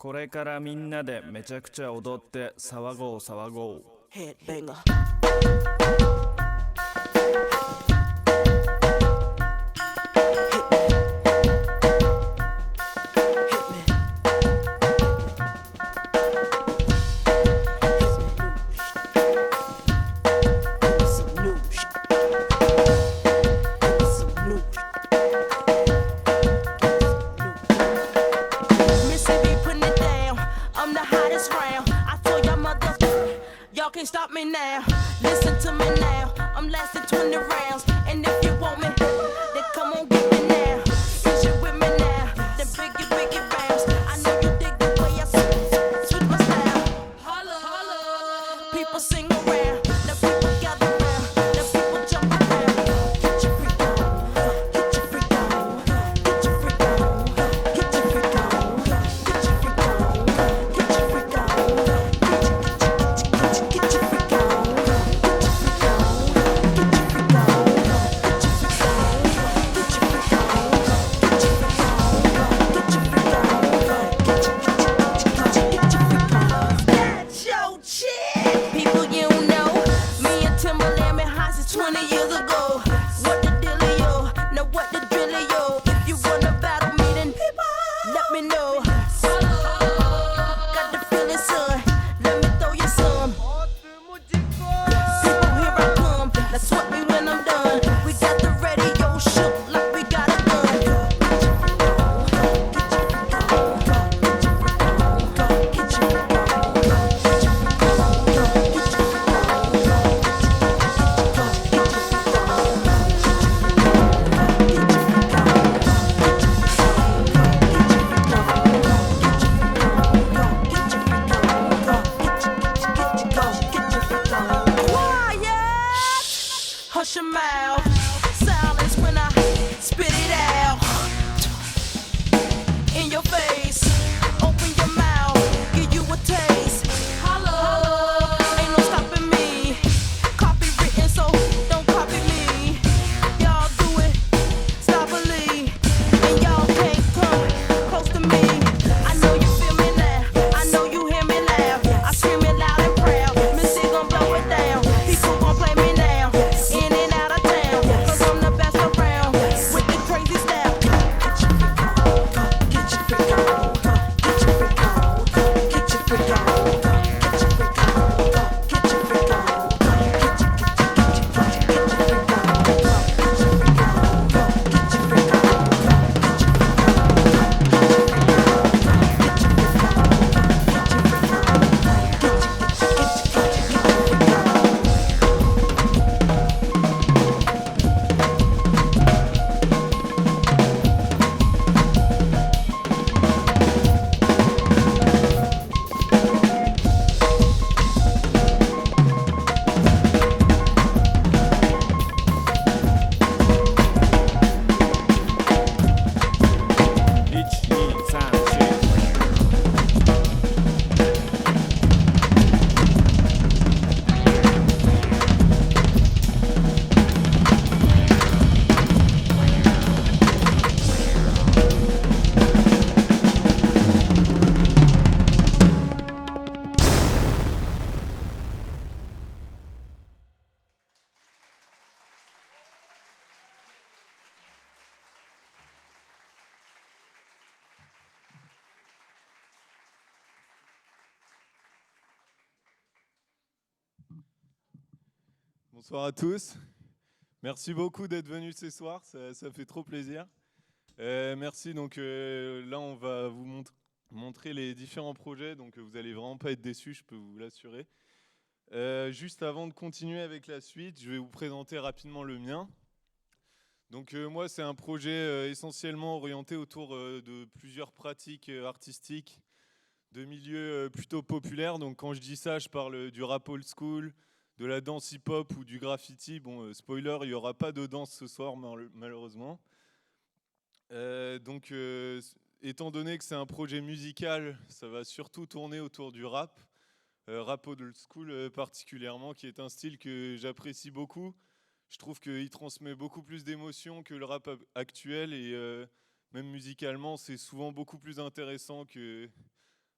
これからみんなでめちゃくちゃ踊って騒ごう騒ごう。 Headbanger. Y'all can't stop me now. Listen to me now. I'm lasting 20 rounds. And if you want me, then come on get me now. Is you with me now? Then biggie, biggie bounce. I know you dig the way I switch my style. Holla, holla. People sing around. Now people gather round. Now people jump around. Get your freak on. Get your freak on. Get your freak on. Get your freak on. Get your freak on. Get your freak on. People you know, me and Timberland been hot since 20 years ago. What the dealio? Now what the drillio? If you wanna battle me, then let me know. Got the feeling, son. Let me throw you some. People, here I come. Now sweat me when I'm done. We got the radio shook like we got a gun. Hush your mouth. Silence when I spit it out. In your face. Open your mouth. Give you a taste. Holla. Ain't no stopping me. Copywritten, so don't copy me. Y'all do it sloppily. And y'all can't come close to me. I know you feel me now. I know you hear me loud. I scream it loud and proud. Missy gon' blow it down. People gon' play me now. In and out of town. Cause I'm the best around. With the crazy style. Get your freak on. Get your freak on. Get your freak on. Get your freak on. Get your freak on. Get your freak on. Get your freak on. Get your freak on. Get your freak Bonsoir à tous. Merci beaucoup d'être venus ce soir, ça fait trop plaisir. Merci, donc là on va vous montrer les différents projets, donc vous allez vraiment pas être déçus, je peux vous l'assurer. Juste avant de continuer avec la suite, je vais vous présenter rapidement le mien. Donc moi c'est un projet essentiellement orienté autour de plusieurs pratiques artistiques de milieux plutôt populaires. Donc quand je dis ça, je parle du rap old school, de la danse hip-hop ou du graffiti. Bon, spoiler, il n'y aura pas de danse ce soir, malheureusement. Donc, étant donné que c'est un projet musical, ça va surtout tourner autour du rap. Rap old school particulièrement, qui est un style que j'apprécie beaucoup. Je trouve qu'il transmet beaucoup plus d'émotions que le rap actuel et même musicalement, c'est souvent beaucoup plus intéressant que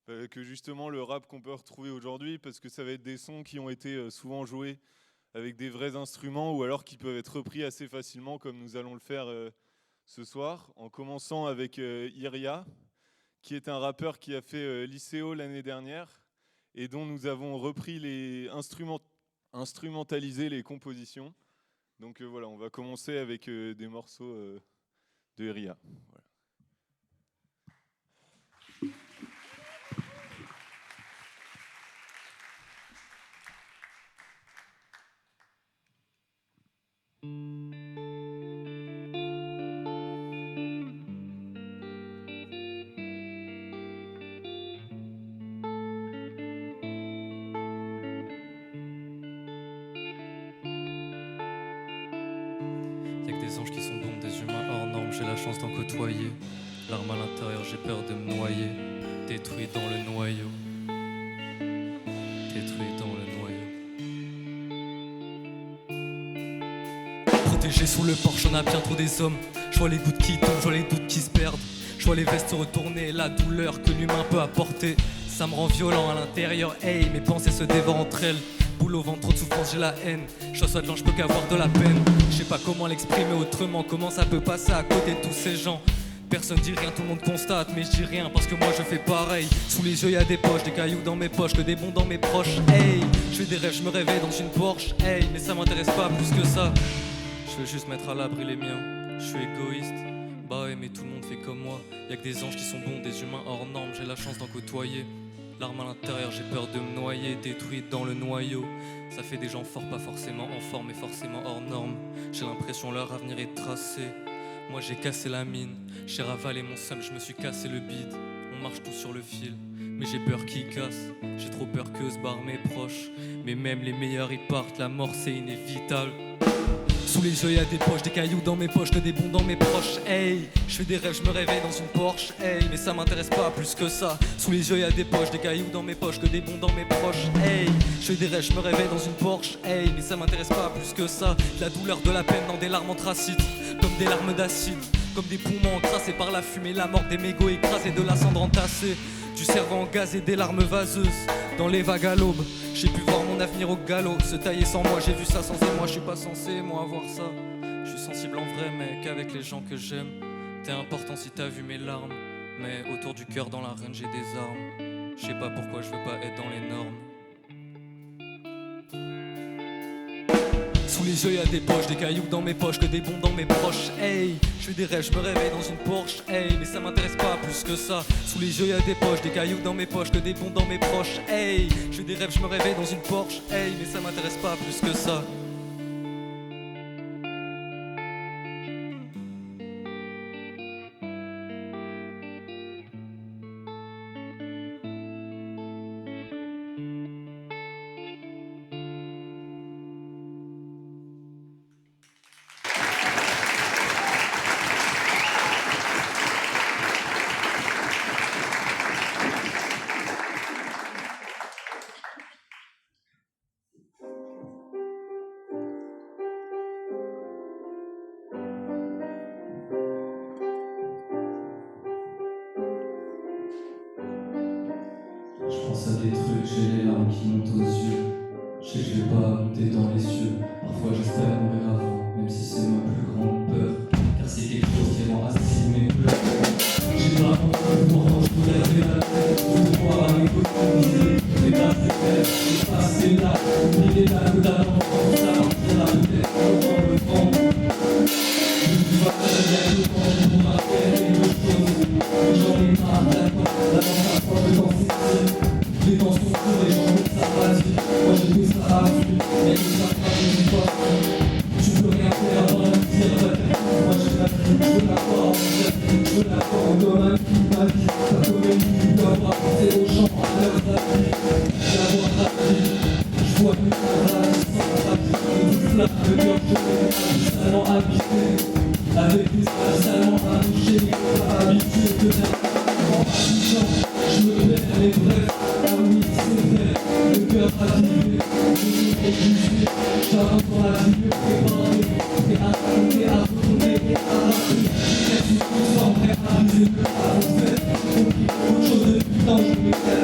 que justement le rap qu'on peut retrouver aujourd'hui, parce que ça va être des sons qui ont été souvent joués avec des vrais instruments ou alors qui peuvent être repris assez facilement comme nous allons le faire ce soir, en commençant avec Iria, qui est un rappeur qui a fait Lycéo l'année dernière et dont nous avons repris les instrumentalisé les compositions. Donc voilà, on va commencer avec des morceaux de Iria. Voilà. Y'a que des anges qui sont bons, des humains hors normes, j'ai la chance d'en côtoyer. L'arme à l'intérieur, j'ai peur de me noyer. Détruit dans le noyau. Détruit dans le noyau. Protégé sous le porche, on a bien trop des hommes. Je vois les gouttes qui tombent, je vois les doutes qui se perdent. Je vois les vestes se retourner, la douleur que l'humain peut apporter. Ça me rend violent à l'intérieur, hey, mes pensées se dévorent entre elles. Boule au ventre, trop de souffrance, j'ai la haine. Je reçois de l'ange, je peux qu'avoir de la peine. Je sais pas comment l'exprimer autrement, comment ça peut passer à côté de tous ces gens. Personne dit rien, tout le monde constate, mais je dis rien parce que moi je fais pareil. Sous les yeux y'a des poches, des cailloux dans mes poches, que des bons dans mes proches. Hey, je fais des rêves, je me réveille dans une Porsche. Hey, mais ça m'intéresse pas plus que ça. Je veux juste mettre à l'abri les miens. Je suis égoïste. Bah ouais, mais tout le monde fait comme moi. Y'a que des anges qui sont bons, des humains hors normes, j'ai la chance d'en côtoyer. L'arme à l'intérieur, j'ai peur de me noyer, détruite dans le noyau. Ça fait des gens forts, pas forcément en forme, mais forcément hors normes. J'ai l'impression leur avenir est tracé. Moi j'ai cassé la mine, j'ai ravalé mon seum, je me suis cassé le bide. On marche tous sur le fil, mais j'ai peur qu'ils cassent. J'ai trop peur que se barrent mes proches. Mais même les meilleurs ils partent, la mort c'est inévitable. Sous les yeux y'a des poches, des cailloux dans mes poches, que des bons dans mes proches. Hey, je fais des rêves, je me réveille dans une Porsche. Hey, mais ça m'intéresse pas plus que ça. Sous les yeux y'a des poches, des cailloux dans mes poches, que des bons dans mes proches. Hey, je fais des rêves, je me réveille dans une Porsche. Hey, mais ça m'intéresse pas plus que ça. De la douleur, de la peine dans des larmes anthracites, comme des larmes d'acide, comme des poumons encrassés par la fumée, la mort des mégots écrasés, de la cendre entassée, du cerveau engazé, des larmes vaseuses dans les vagues à l'aube. J'ai pu voir mon avenir au galop, se tailler sans moi, j'ai vu ça sans moi, je suis pas censé moi avoir ça. Je suis sensible en vrai mec, avec les gens que j'aime. T'es important si t'as vu mes larmes, mais autour du cœur dans l'arène j'ai des armes. Je sais pas pourquoi je veux pas être dans les normes. Sous les yeux y'a des poches, des cailloux dans mes poches, que des bons dans mes proches. Hey, je fais des rêves, je me réveille dans une Porsche. Hey, mais ça m'intéresse pas plus que ça. Sous les yeux y'a des poches, des cailloux dans mes poches, que des bons dans mes proches. Hey, je fais des rêves, je me réveille dans une Porsche. Hey, mais ça m'intéresse pas plus que ça. Je pense à des trucs, j'ai les larmes qui montent aux yeux. Je sais que je vais pas monter dans les cieux. Parfois j'espère mourir avant, même si c'est ma plus grande peur. Car c'est quelque chose qui rend assis mes pleurs. J'ai pas honte pourtant je voudrais lever la tête. Pour voir à mes côtés, les bases de tête, les passer là, oublier les dates d'avant, ça partira peut-être dans le vent. Je vois très bien que quand je vous rappelle quelque chose, j'en ai marre d'attendre, la fois de danser. Les temps sont courts et j'en veux ça vas-y. Moi j'ai tout ça à vue, mais tout ça pas une fois. Tu peux rien faire dans la misère. Moi j'ai la vie, je veux la voir en vrai. Je veux la voir comme un coup ma vie. Ça peut même plus avoir pensé aux gens à leurs avis. D'avoir appris, je vois une parade sans rapide. Tout cela, le cœur je salement habité. Avec des stages salement attouchés, mais pas habitué de faire en habituant. Je me perds les brefs. Ah oui, c'est vrai, le cœur fatigué, je suis épuisé, j'avance dans la vie, préparé, prêt à raconter, à retourner et à rappeler. Je reste sans prêt à viser, à refaire, compris autre chose de putain, je me perds.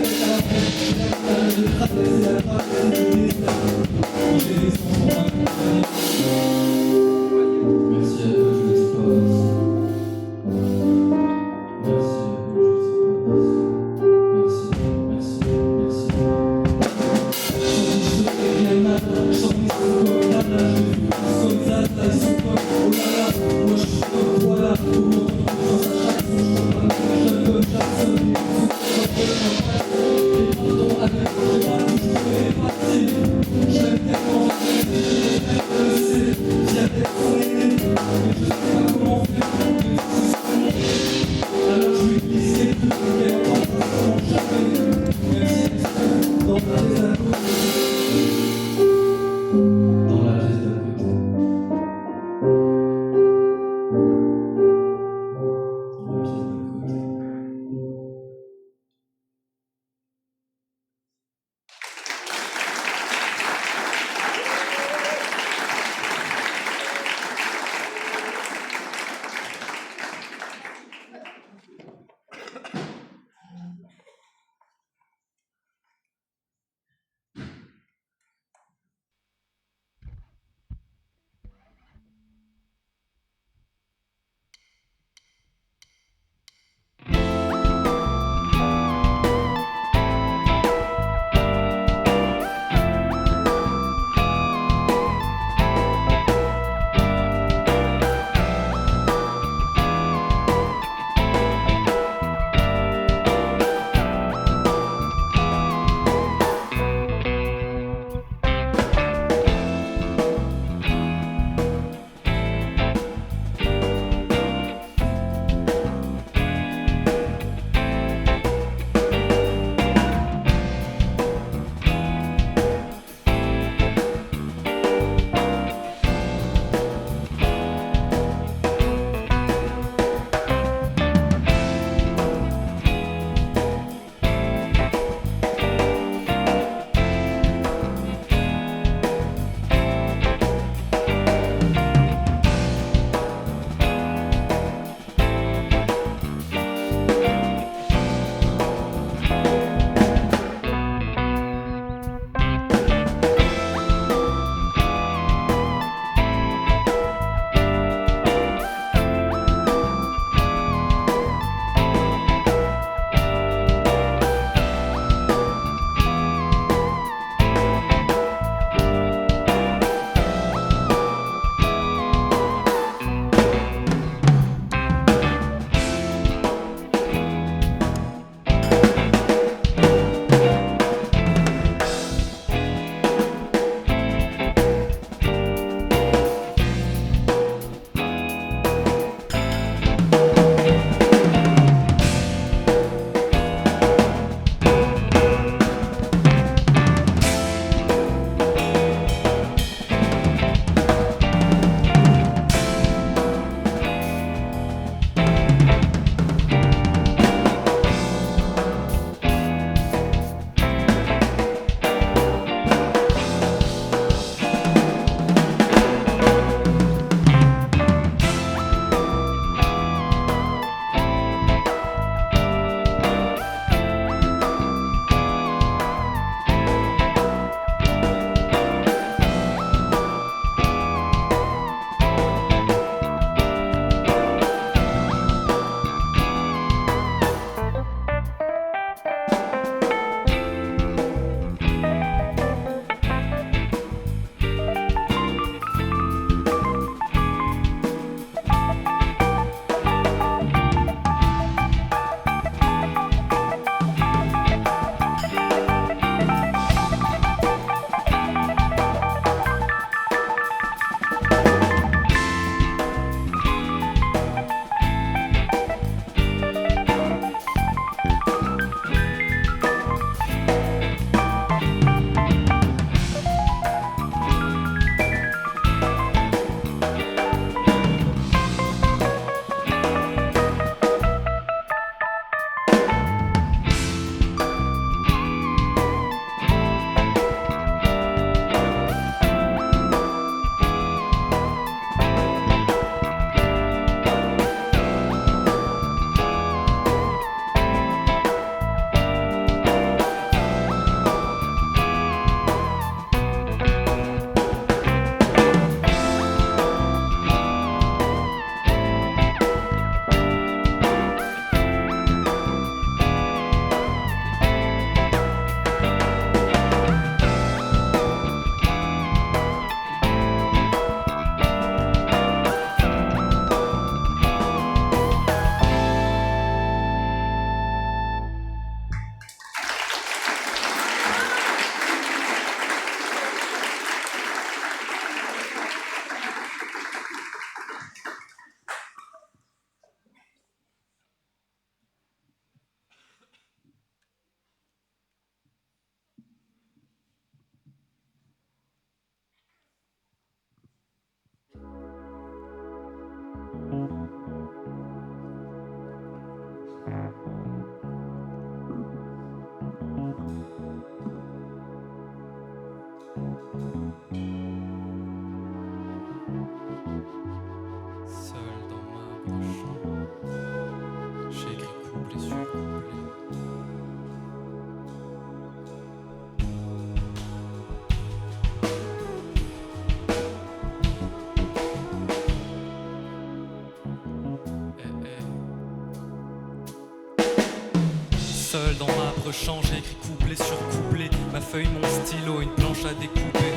Seul dans ma broche, j'écris couplet sur couplet. Ma feuille, mon stylo, une planche à découper.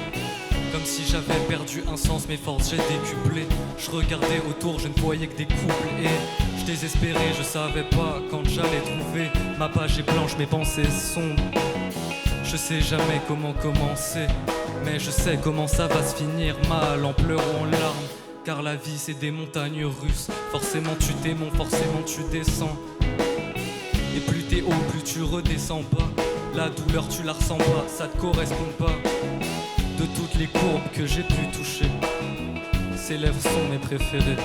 Comme si j'avais perdu un sens, mes forces j'ai décuplé. Je regardais autour, je ne voyais que des couples. Et je désespérais, je savais pas quand j'allais trouver. Ma page est blanche, mes pensées sombres. Je sais jamais comment commencer, mais je sais comment ça va se finir. Mal, en pleurs ou en larmes, car la vie c'est des montagnes russes. Forcément tu démontes, forcément tu descends. Et plus t'es haut, plus tu redescends pas. La douleur tu la ressens pas, ça te correspond pas. De toutes les courbes que j'ai pu toucher, ses lèvres sont mes préférées.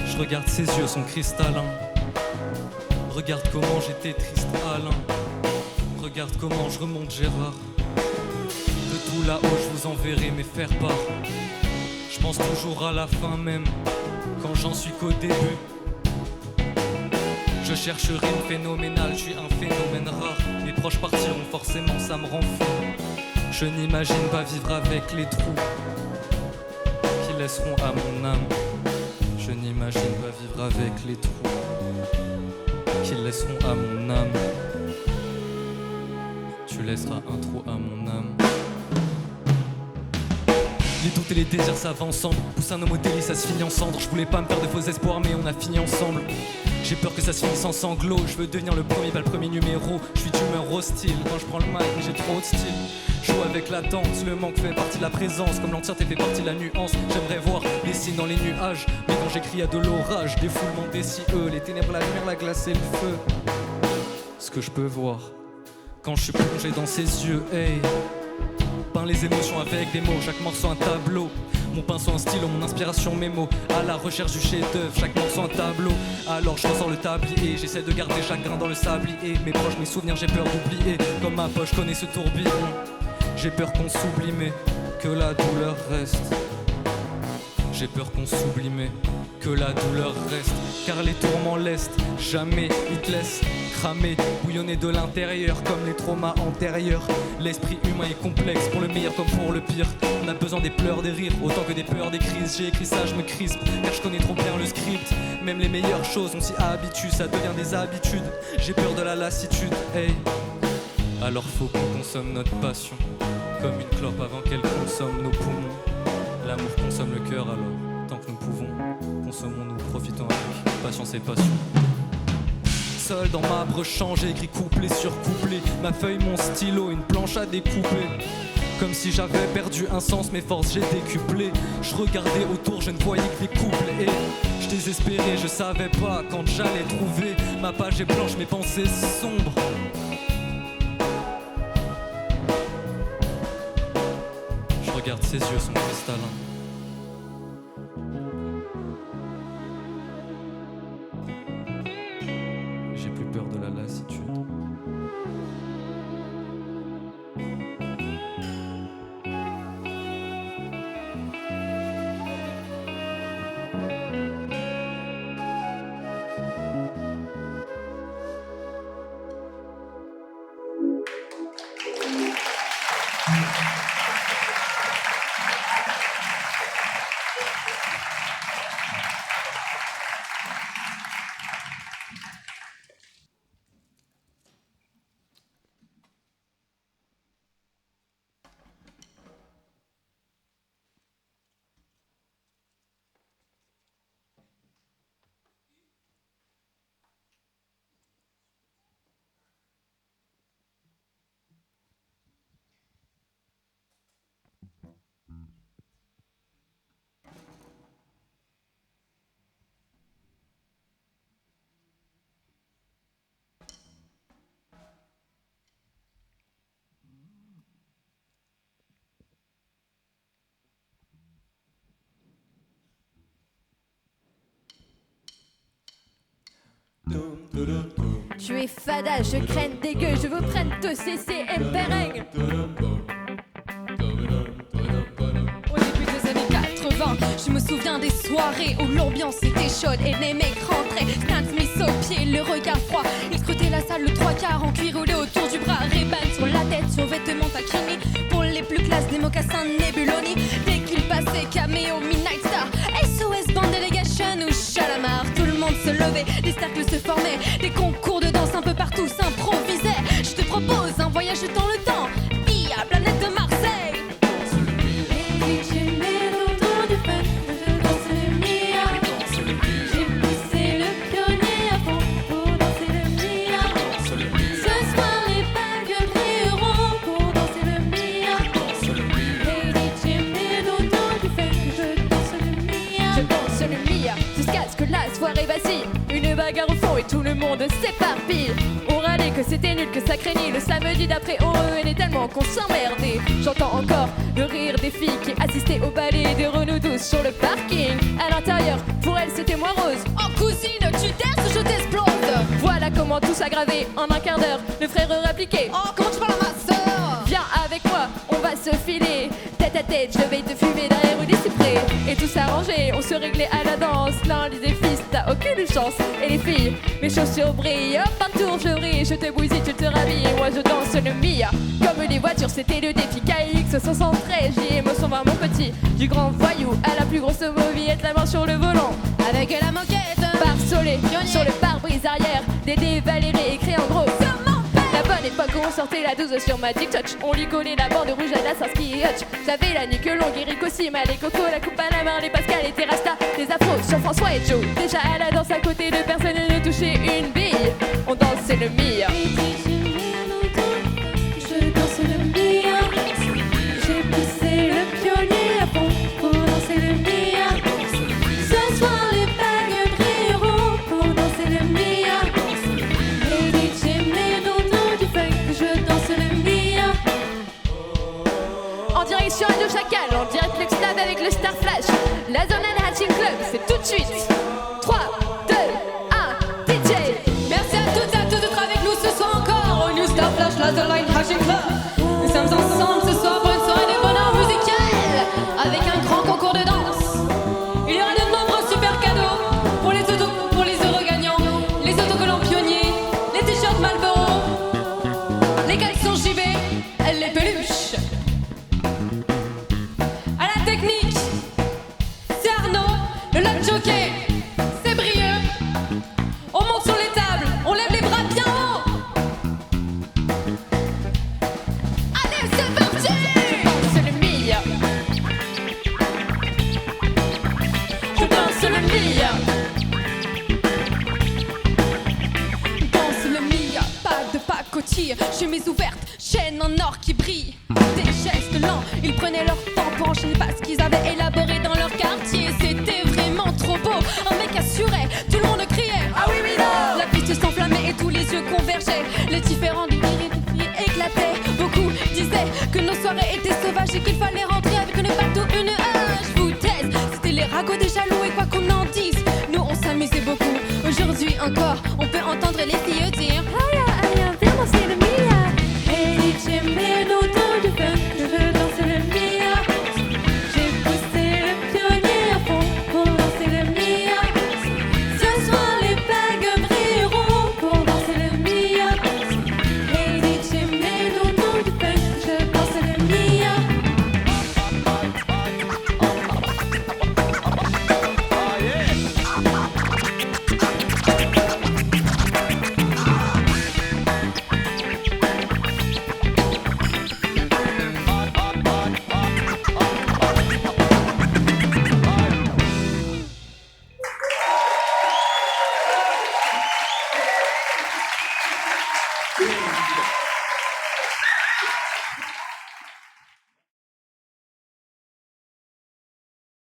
Je regarde ses yeux, sont cristallins. Regarde comment j'étais triste, Alain. Regarde comment je remonte Gérard. De tout là-haut je vous enverrai mes faire part. Je pense toujours à la fin même, quand j'en suis qu'au début. Je cherche rime phénoménale, je suis un phénomène rare. Mes proches partiront forcément, ça me rend fou. Je n'imagine pas vivre avec les trous qui laisseront à mon âme. Je n'imagine pas vivre avec les trous qui laisseront à mon âme. Tu laisseras un trou à mon âme. Les doutes et les désirs ça va ensemble. Pousse un homme au délit, ça se finit en cendres. Je voulais pas me faire de faux espoirs mais on a fini ensemble. J'ai peur que ça se finisse en sanglots. Je veux devenir le premier, pas le premier numéro. Je suis d'humeur hostile quand je prends le mic, mais j'ai trop de style. Je joue avec la danse, le manque fait partie de la présence. Comme l'entièreté fait partie de la nuance. J'aimerais voir les signes dans les nuages, mais quand j'écris y'a de l'orage. Des foulements des cieux, les ténèbres, la lumière, la glace et le feu. Ce que je peux voir quand je suis plongé dans ses yeux, hey. Peins les émotions avec des mots, chaque morceau un tableau. Mon pinceau un stylo, mon inspiration mes mots. À la recherche du chef-d'œuvre, chaque morceau un tableau. Alors je ressors le tablier, j'essaie de garder chaque grain dans le sablier. Mes proches, mes souvenirs, j'ai peur d'oublier. Comme ma poche connaît ce tourbillon, j'ai peur qu'on s'oublie mais que la douleur reste. J'ai peur qu'on s'oublie mais que la douleur reste. Car les tourments laissent jamais, ils te laissent cramer, bouillonner de l'intérieur comme les traumas antérieurs. L'esprit humain est complexe pour le meilleur comme pour le pire. On a besoin des pleurs, des rires, autant que des peurs, des crises. J'ai écrit ça, je me crispe, car je connais trop bien le script. Même les meilleures choses, on s'y habitue, ça devient des habitudes. J'ai peur de la lassitude, hey. Alors faut qu'on consomme notre passion, comme une clope avant qu'elle consomme nos poumons. L'amour consomme le cœur, alors tant que nous pouvons, consommons-nous, profitons avec patience et passion. Seul dans ma broche, j'écris couplet sur couplet. Ma feuille, mon stylo, une planche à découper. Comme si j'avais perdu un sens, mes forces j'ai décuplé. Je regardais autour, je ne voyais que des couples. Et je désespérais, je savais pas quand j'allais trouver. Ma page est blanche, mes pensées sombres. Je regarde ses yeux, sont cristallins. J'ai plus peur de la lassitude. Tu es fada, je craigne dégueu, je vous prenne te CCM Pereng. Au début des années 80, je me souviens des soirées où l'ambiance était chaude et les mecs rentraient. Stan Smith au pied, le regard froid. Ils scrutaient la salle, le 3/4 en cuir roulé autour du bras. Ray-Ban sur la tête, sur vêtements taquini. Pour les plus classes, des mocassins Nebuloni. Dès qu'il passait, caméo, Midnight Star, SOS Band Delegation ou Chalamar. Tout le monde se levait, des cercles se formaient, des concours de danse un peu partout. danse le mire jusqu'à ce que la soirée vacille. Une bagarre au fond et tout le monde s'éparpille. On râlait que c'était nul, que ça craignait. Le samedi d'après on revenait tellement qu'on s'emmerdait. J'entends encore le rire des filles qui assistaient au ballet des Renault 12 sur le parking. À l'intérieur, pour elles c'était moins rose. Oh cousine, tu testes, je t'explose. Voilà comment tout s'aggravait en un quart d'heure. Le frère répliquait: oh comment tu parles à ma sœur? Viens avec moi, on va se filer. Tête à tête, je vais te fumer derrière ou des cyprès. Et tout s'arrangeait, on se réglait à la danse. L'un disait fils, t'as aucune chance. Et les filles, mes chaussures brillent. Hop, un tour je brille, je te bousille, tu te rhabilles. Et moi je danse le mia. Comme les voitures, c'était le défi KX 73. J'y émotion voir mon petit, du grand voyou à la plus grosse mobilette, la main sur le volant. Avec la moquette, parsolé sur le pare-brise arrière. Dédé Valérie écrit en gros. La bonne époque où on sortait la 12 sur Magic Touch. On lui collait la bande rouge à la Sarsky Hutch. J'avais la nuque longue, Eric aussi, mal et Coco, la coupe à la main, les Pascal et les Rasta, les afros sur François et Joe. Déjà à la danse à côté de personne ne touchait une bille. On dansait le mire. Je danse le mire. J'ai poussé le pionnier à fond pour danser le mire. Ce soir les bagues brilleront pour danser le mire. Les DJ mélodons du funk, je danse le mire. En direction Radio Chacal, en direct l'Extade avec le Star Flash. La zone and Hatching Club, c'est tout de suite. 3, 2, 1, DJ. Merci à toutes et à tous d'être avec nous ce soir encore au New Star Flash Laser Line Hashing Club. Nous sommes ensemble ce soir pour une soirée de bonheur musical avec un grand concours de danse. Il y aura de nombreux super cadeaux pour les heureux gagnants, les autocollants pionniers, les t-shirts Marlboro, les caleçons JB, les peluches. À la technique, c'est Arnaud, le lap jockey, c'est Brieux. On monte sur les tables, on lève les bras bien haut. Allez, c'est parti! Je danse le mire. Je danse le mia. Danse le mire, pas de pacotille, chemise ouverte, chaîne en or qui brille. Des gestes lents, ils prenaient leur temps pour enchaîner pas ce qu'ils avaient élaboré dans leur quartier. C'était vraiment trop beau, un mec assurait, tout le monde criait ah oui oui non. La piste s'enflammait et tous les yeux convergeaient. Les différents du rire et des filles éclataient. Beaucoup disaient que nos soirées étaient sauvages et qu'il fallait rentrer avec une bateau, une hache. Foutaise, c'était les ragots des jaloux et quoi qu'on en dise, nous on s'amusait beaucoup. Aujourd'hui encore, on peut entendre les filles dire